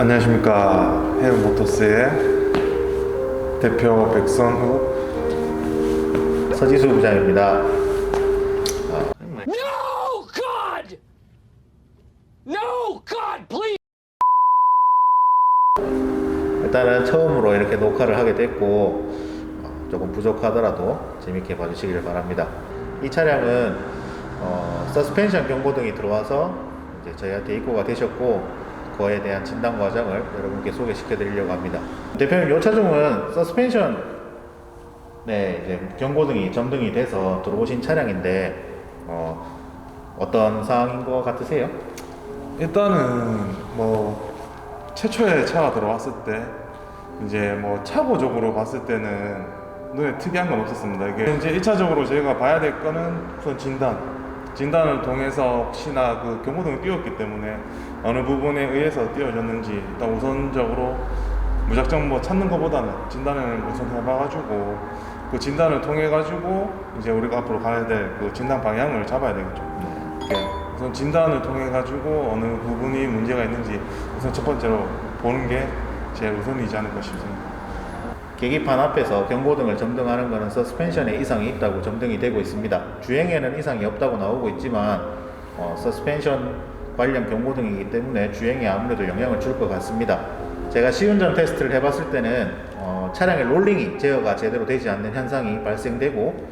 안녕하십니까. 헤어모터스의 대표 백선우 서지수 부장입니다. No, God! No, God, please! 일단은 처음으로 이렇게 녹화를 하게 됐고 조금 부족하더라도 재밌게 봐주시길 바랍니다. 이 차량은 서스펜션 경고등이 들어와서 이제 저희한테 입고가 되셨고 그거에 대한 진단 과정을 여러분께 소개시켜 드리려고 합니다. 대표님, 이 차종은 서스펜션 이제 경고등이 점등이 돼서 들어오신 차량인데 어떤 상황인 것 같으세요? 일단은 최초에 차가 들어왔을 때 이제 차고적으로 봤을 때는 눈에 특이한 건 없었습니다. 이게 이제 1차적으로 저희가 봐야 될 거는 우선 진단을 통해서 혹시나 그 경고등이 띄웠기 때문에 어느 부분에 의해서 띄워졌는지 일단 우선적으로 무작정 찾는 것보다는 진단을 우선 해봐가지고 그 진단을 통해 가지고 이제 우리가 앞으로 가야 될 그 진단 방향을 잡아야 되겠죠. 우선 진단을 통해 가지고 어느 부분이 문제가 있는지 우선 첫 번째로 보는 게 제일 우선이지 않을까 싶습니다. 계기판 앞에서 경고등을 점등하는 것은 서스펜션에 이상이 있다고 점등이 되고 있습니다. 주행에는 이상이 없다고 나오고 있지만 서스펜션 관련 경고등이기 때문에 주행에 아무래도 영향을 줄 것 같습니다. 제가 시운전 테스트를 해봤을 때는 차량의 롤링이 제어가 제대로 되지 않는 현상이 발생되고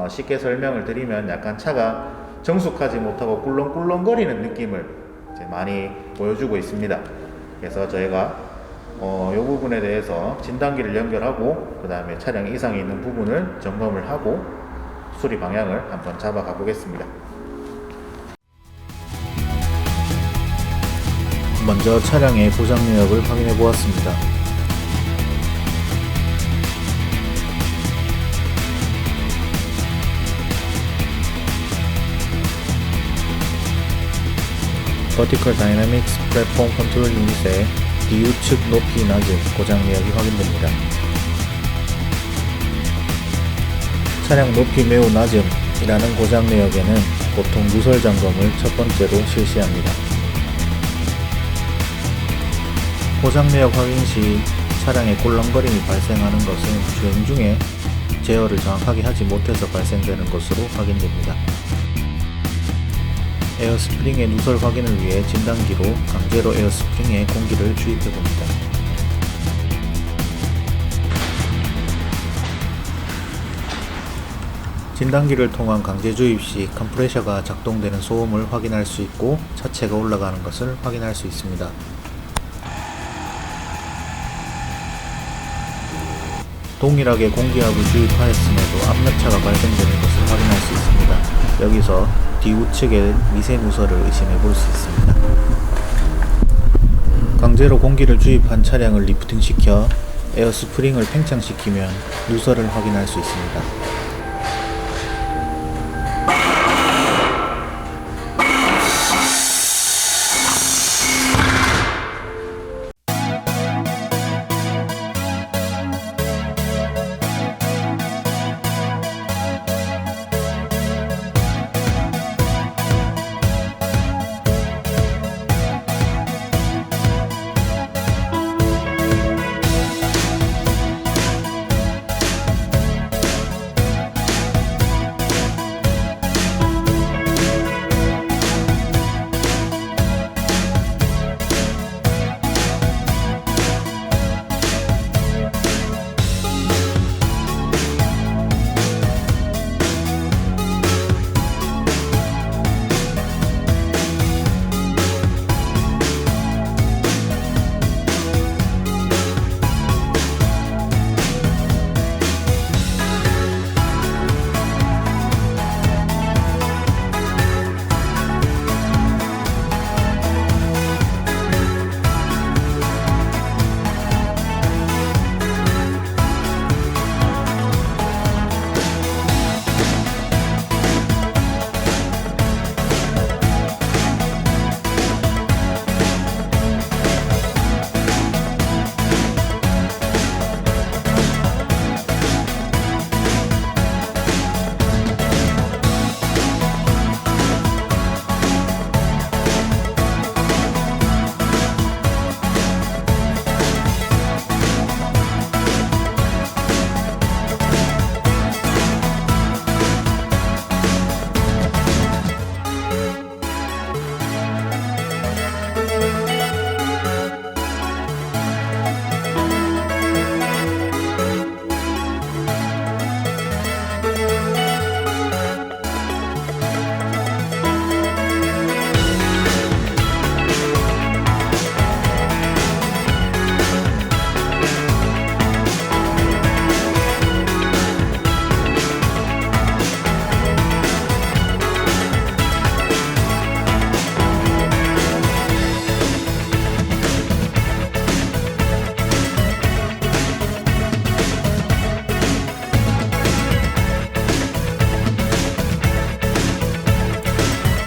쉽게 설명을 드리면 약간 차가 정숙하지 못하고 꿀렁꿀렁거리는 느낌을 이제 많이 보여주고 있습니다. 그래서 저희가 이 부분에 대해서 진단기를 연결하고 그 다음에 차량에 이상이 있는 부분을 점검을 하고 수리 방향을 한번 잡아가 보겠습니다. 먼저 차량의 고장 내역을 확인해 보았습니다. Vertical Dynamics Platform Control Unit의 뒤우측 높이 낮음 고장 내역이 확인됩니다. 차량 높이 매우 낮음이라는 고장 내역에는 보통 누설 점검을 첫 번째로 실시합니다. 고장 내역 확인 시 차량의 꿀렁거림이 발생하는 것은 주행 중에 제어를 정확하게 하지 못해서 발생되는 것으로 확인됩니다. 에어스프링의 누설 확인을 위해 진단기로 강제로 에어스프링에 공기를 주입해 봅니다. 진단기를 통한 강제 주입 시 컴프레셔가 작동되는 소음을 확인할 수 있고 차체가 올라가는 것을 확인할 수 있습니다. 동일하게 공기압을 주입하였음에도 압력차가 발생되는 것을 확인할 수 있습니다. 여기서 뒤우측의 미세 누설을 의심해 볼 수 있습니다. 강제로 공기를 주입한 차량을 리프팅시켜 에어스프링을 팽창시키면 누설을 확인할 수 있습니다.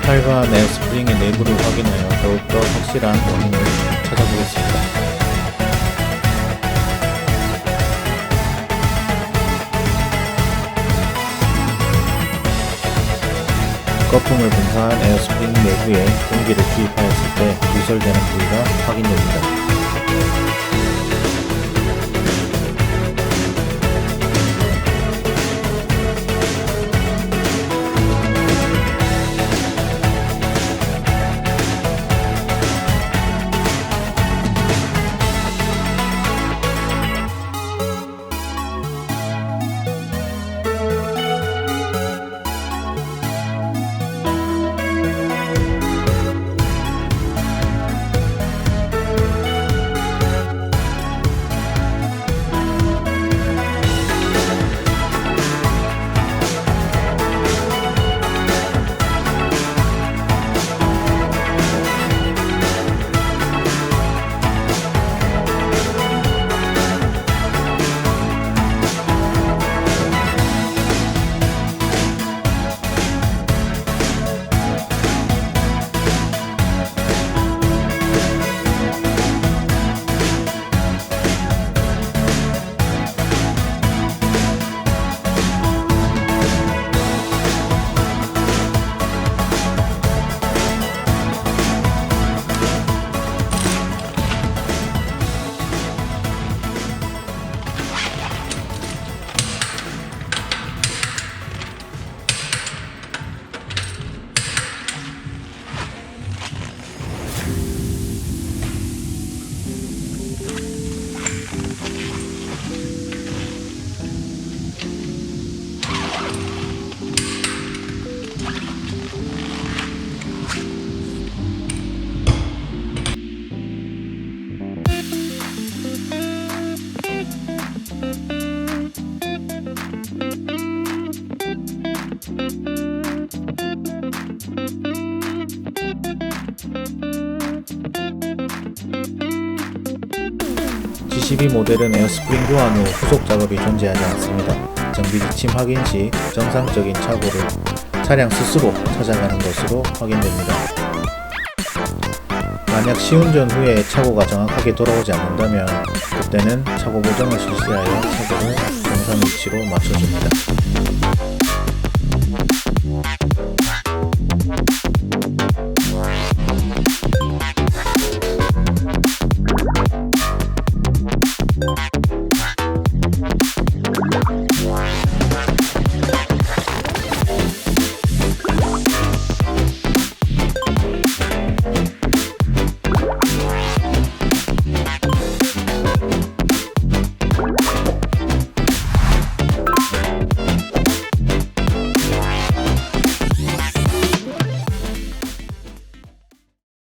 칼과 에어스프링의 내부를 확인하여 더욱더 확실한 원인을 찾아보겠습니다. 거품을 분사한 에어스프링 내부에 공기를 주입하였을 때 누설되는 부위가 확인됩니다. G12 모델은 에어스프링 교환 후 후속 작업이 존재하지 않습니다. 정비 지침 확인 시 정상적인 착오를 차량 스스로 찾아가는 것으로 확인됩니다. 만약 시운전 후에 착오가 정확하게 돌아오지 않는다면 그때는 착오 보정을 실시하여 착오를 정상 위치로 맞춰줍니다.